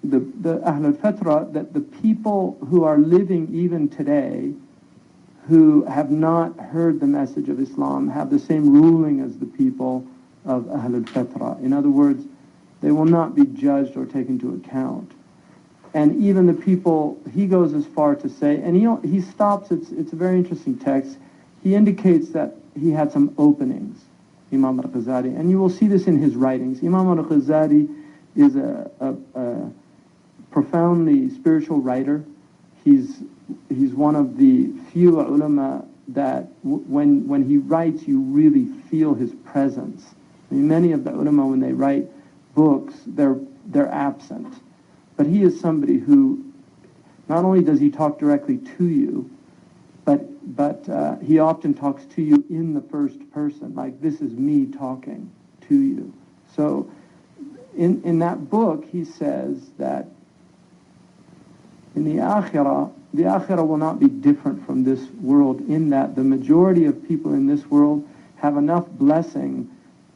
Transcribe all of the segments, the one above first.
the Ahl al-Fatra, that the people who are living even today, who have not heard the message of Islam, have the same ruling as the people of Ahl al-Fatra. In other words, they will not be judged or taken into account. And even the people, he goes as far to say, and he stops, it's a very interesting text, he indicates that he had some openings, Imam al-Ghazali, and you will see this in his writings. Imam al-Ghazali is a profoundly spiritual writer. He's one of the few ulama that when he writes, you really feel his presence. I mean, many of the ulama, when they write books, they're absent. But he is somebody who, not only does he talk directly to you, but he often talks to you in the first person, like this is me talking to you. So in that book, he says that in the akhirah will not be different from this world, in that the majority of people in this world have enough blessing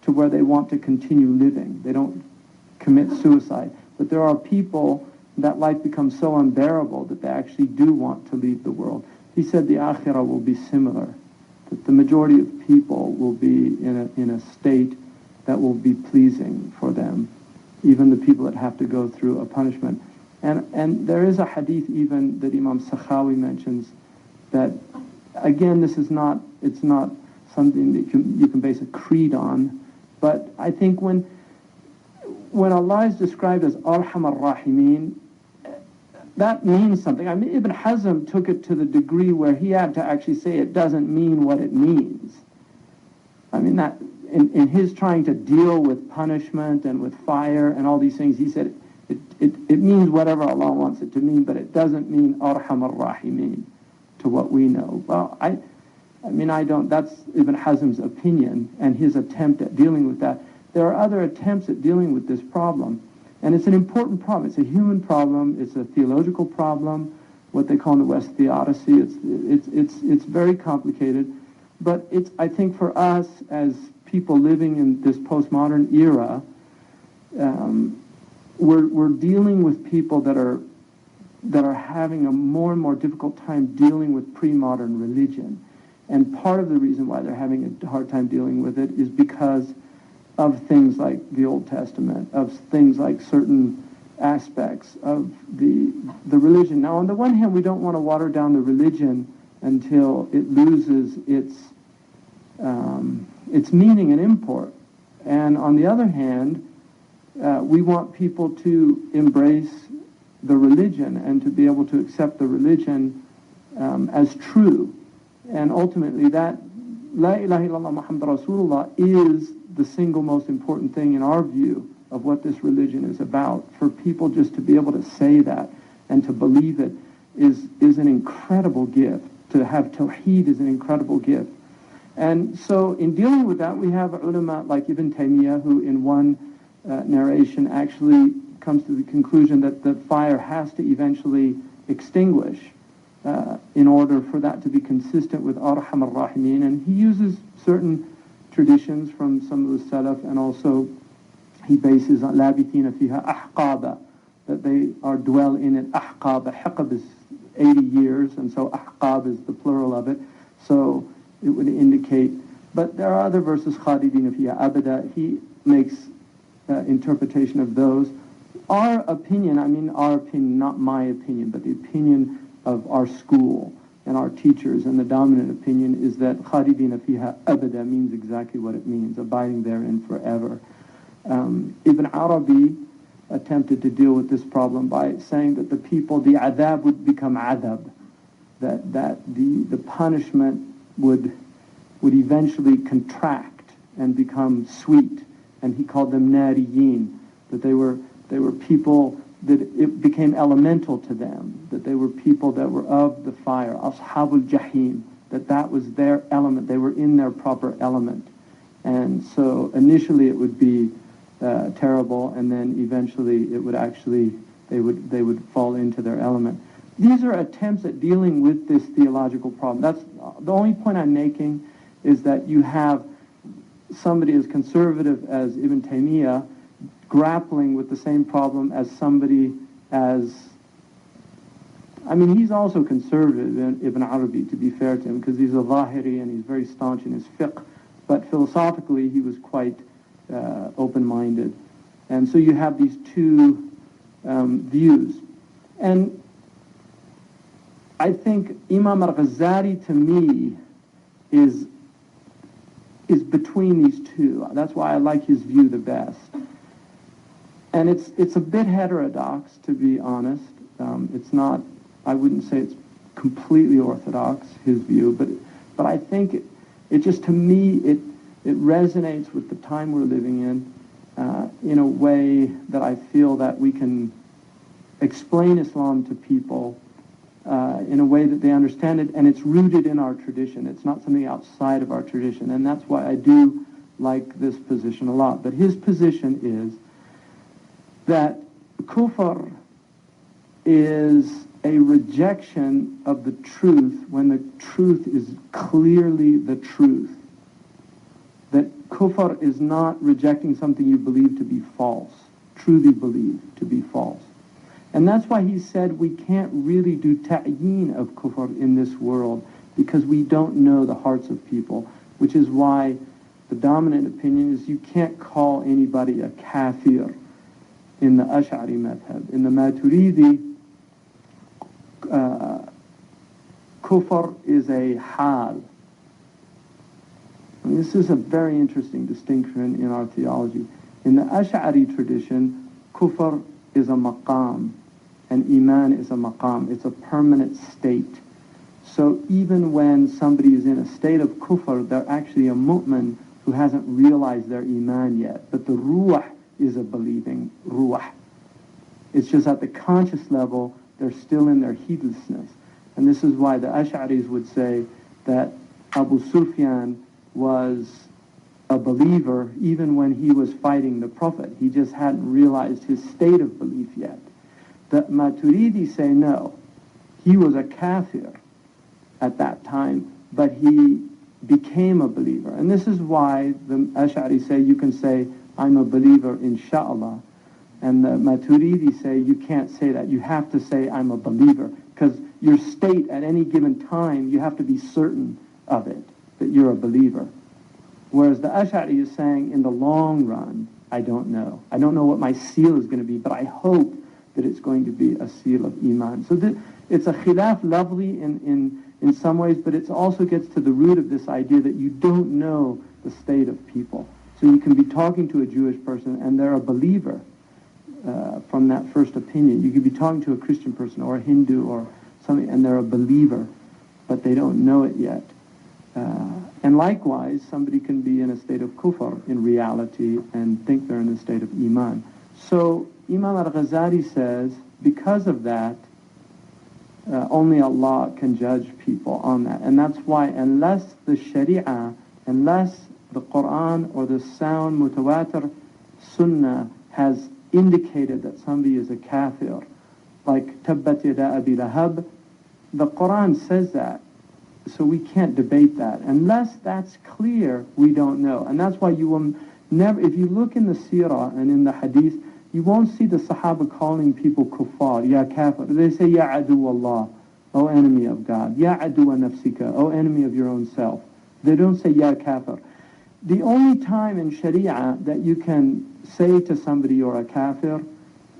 to where they want to continue living. They don't commit suicide. But there are people that life becomes so unbearable that they actually do want to leave the world. He said the akhirah will be similar, that the majority of people will be in a state that will be pleasing for them, even the people that have to go through a punishment. And there is a hadith even that Imam Sakhawi mentions that, again, it's not something that you can base a creed on, but I think when Allah is described as Arham ar-Rahimin, that means something. I mean, Ibn Hazm took it to the degree where he had to actually say it doesn't mean what it means. I mean, that in his trying to deal with punishment and with fire and all these things, he said it means whatever Allah wants it to mean, but it doesn't mean Arham ar-Rahimin to what we know. Well, I mean, that's Ibn Hazm's opinion and his attempt at dealing with that. There are other attempts at dealing with this problem, and it's an important problem. It's a human problem. It's a theological problem, what they call in the West theodicy. It's very complicated, but I think for us as people living in this postmodern era, we're dealing with people that are having a more and more difficult time dealing with pre-modern religion, and part of the reason why they're having a hard time dealing with it is because of things like the Old Testament, of things like certain aspects of the religion. Now, on the one hand, we don't want to water down the religion until it loses its meaning and import. And on the other hand, we want people to embrace the religion and to be able to accept the religion as true. And ultimately, that La ilaha illallah Muhammad Rasulullah is the single most important thing in our view of what this religion is about. For people just to be able to say that and to believe it is an incredible gift. To have Tawheed is an incredible gift. And so in dealing with that, we have ulama like Ibn Taymiyyah, who in one narration actually comes to the conclusion that the fire has to eventually extinguish in order for that to be consistent with Arham ar-Rahimin. And he uses certain traditions from some of the Salaf, and also he bases on labithina fiha ahqaba, that they are dwell in it. Ahqab, hiqab is 80 years, and so ahqab is the plural of it. So it would indicate, but there are other verses, khalidina fiha abada. He makes interpretation of those. Our opinion, not my opinion, but the opinion of our school and our teachers, and the dominant opinion is that khalidina fiha abada means exactly what it means, abiding therein forever. Ibn Arabi attempted to deal with this problem by saying that the adhab would become adab, that the punishment would eventually contract and become sweet, and he called them nariyin, that they were people that it became elemental to them, that they were people that were of the fire, ashabul jahim, that was their element, they were in their proper element. And so initially it would be terrible, and then eventually it would actually, they would fall into their element. These are attempts at dealing with this theological problem. That's the only point I'm making, is that you have somebody as conservative as Ibn Taymiyyah grappling with the same problem as somebody as, I mean, he's also conservative, Ibn Arabi, to be fair to him, because he's a Zahiri and he's very staunch in his fiqh, but philosophically he was quite open-minded. And so you have these two views. And I think Imam al-Ghazali, to me, is between these two. That's why I like his view the best. And it's a bit heterodox, to be honest. It's not, I wouldn't say it's completely orthodox, his view, but I think it just, to me, it resonates with the time we're living in a way that I feel that we can explain Islam to people in a way that they understand it, and it's rooted in our tradition. It's not something outside of our tradition, and that's why I do like this position a lot. But his position is that kufr is a rejection of the truth when the truth is clearly the truth. That kufr is not rejecting something you believe to be false, truly believe to be false. And that's why he said we can't really do ta'yeen of kufr in this world, because we don't know the hearts of people, which is why the dominant opinion is you can't call anybody a kafir in the Ash'ari madhab. In the Maturidi, kufr is a hal. And this is a very interesting distinction in our theology. In the Ash'ari tradition, kufr is a maqam, and iman is a maqam. It's a permanent state. So even when somebody is in a state of kufr, they're actually a mu'min who hasn't realized their iman yet. But the ruh is a believing ruh. It's just at the conscious level, they're still in their heedlessness. And this is why the Ash'aris would say that Abu Sufyan was a believer even when he was fighting the Prophet. He just hadn't realized his state of belief yet. The Maturidi say no, he was a kafir at that time, but he became a believer. And this is why the Ash'ari say you can say, I'm a believer, inshallah. And the Maturidi say you can't say that. You have to say, I'm a believer. Because your state at any given time, you have to be certain of it, that you're a believer. Whereas the Ash'ari is saying, in the long run, I don't know. I don't know what my seal is going to be, but I hope that it's going to be a seal of iman. So it's a khilaf lovely in some ways, but it also gets to the root of this idea that you don't know the state of people. So you can be talking to a Jewish person and they're a believer from that first opinion. You could be talking to a Christian person or a Hindu or something and they're a believer, but they don't know it yet. And likewise, somebody can be in a state of kufr in reality and think they're in a state of iman. So Imam al-Ghazali says, because of that, only Allah can judge people on that. And that's why unless the Sharia, unless the Quran or the sound mutawatir sunnah has indicated that somebody is a kafir, like tabbat yada abi lahab, the Quran says that. So we can't debate that. Unless that's clear, we don't know. And that's why you will never, if you look in the seerah and in the hadith, you won't see the Sahaba calling people kuffar, ya kafir. They say, ya adu Allah, O enemy of God. Ya adu nafsika, O enemy of your own self. They don't say, ya kafir. The only time in Sharia that you can say to somebody you're a kafir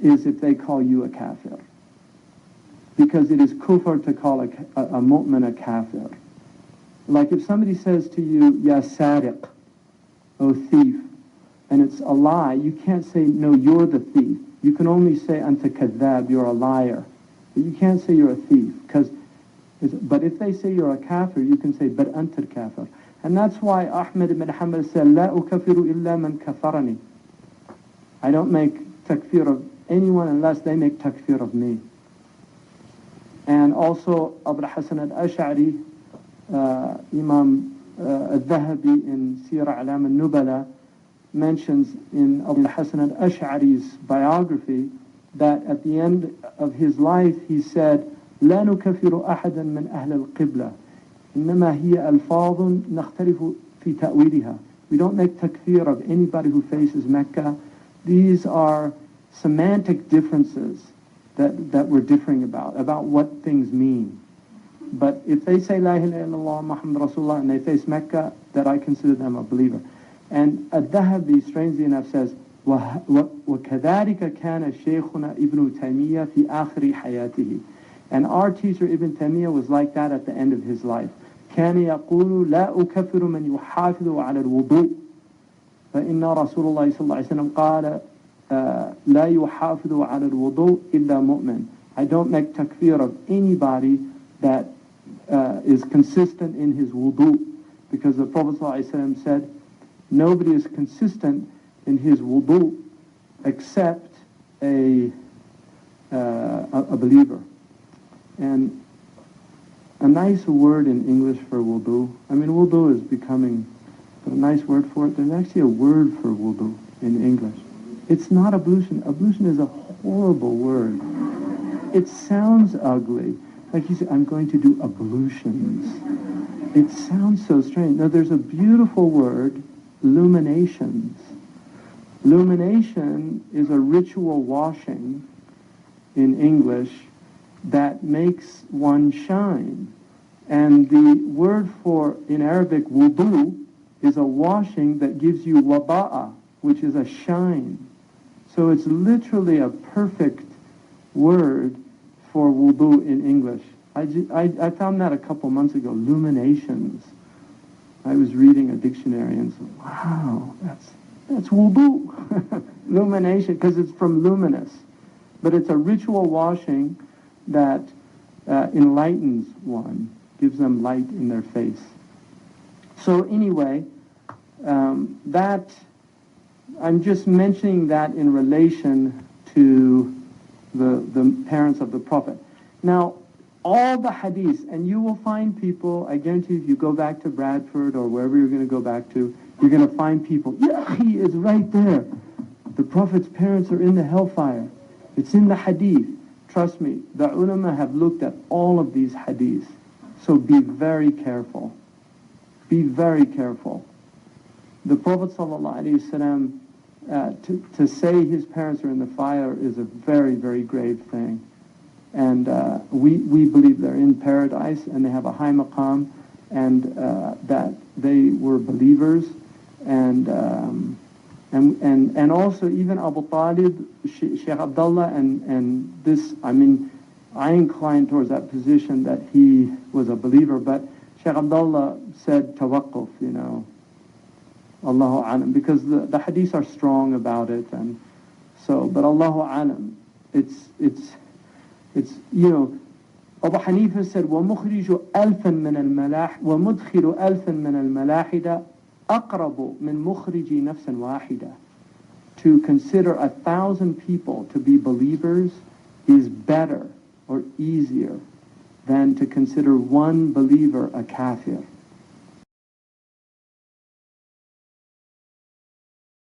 is if they call you a kafir. Because it is kufr to call a mu'min a kafir. Like if somebody says to you, ya sariq, O thief, and it's a lie, you can't say, no, you're the thief. You can only say, anta kadhab, you're a liar. But you can't say you're a thief. But if they say you're a kafir, you can say, but anta kafir. And that's why Ahmad ibn Hanbal said, la ukafiru illa man kafarani. I don't make takfir of anyone unless they make takfir of me. And also Abu Hasan al-Ash'ari, Imam al-Dhahabi in Sirah Alam al-Nubala, mentions in Abu Hasan al-Ash'ari's biography that at the end of his life he said, لا نكفر أحدا من أهل القبلة إنما هي ألفاظ نختلف في تأويلها. We don't make takfir of anybody who faces Mecca. These are semantic differences that we're differing about what things mean. But if they say La ilaha illallah Muhammad Rasulullah and they face Mecca, that I consider them a believer. And Al-Dhahabi, strangely enough, says, وَكَذَلِكَ كَانَ شَيْخُنَا إِبْنُ تَيْمِيَّةَ فِي آخِرِ حَيَاتِهِ. And our teacher Ibn Taymiyyah was like that at the end of his life. كان يقول لا أكفر من يحافظ على الوضوء فإن رسول الله صلى الله عليه وسلم قال لا يحافظ على الوضوء إلا مؤمن. I don't make takfir of anybody that is consistent in his wudu, because the Prophet ﷺ said nobody is consistent in his wudu except a believer. And a nice word in English for wudu, I mean, wudu is becoming a nice word for it. There's actually a word for wudu in English. It's not ablution. Ablution is a horrible word. It sounds ugly. Like you say, I'm going to do ablutions. It sounds so strange. No, there's a beautiful word, luminations. Lumination is a ritual washing in English that makes one shine. And the word for, in Arabic, wudu, is a washing that gives you waba'a, which is a shine. So it's literally a perfect word for wudu in English. I found that a couple months ago, luminations. I was reading a dictionary and said, wow, that's wudu. Lumination, because it's from luminous. But it's a ritual washing that enlightens one, gives them light in their face. So anyway, that, I'm just mentioning that in relation to the parents of the Prophet. Now, all the hadiths, and you will find people, I guarantee if you go back to Bradford or wherever you're going to go back to, you're going to find people, yeah, he is right there. The Prophet's parents are in the hellfire. It's in the hadith. Trust me, the ulama have looked at all of these hadiths. So be very careful. Be very careful. The Prophet ﷺ, to say his parents are in the fire is a very, very grave thing. And we believe they're in paradise and they have a high maqam, and that they were believers. And also even Abu Talib, Shaykh Abdullah, and this, I mean, I incline towards that position that he was a believer, but Shaykh Abdullah said tawaqquf, you know, Allahu alam, because the hadiths are strong about it, and so, but Allahu alam, it's you know, Abu Hanifa said, وَمُخْرِجُ أَلْفًا مِنَ الْمَلَاحِ وَمُدْخِلُ أَلْفًا مِنَ الْمَلَاحِدَ أَقْرَبُ مِنْ مُخْرِجِ نَفْسٍ وَاحِدَةٍ. To consider 1,000 people to be believers is better or easier than to consider one believer a kafir.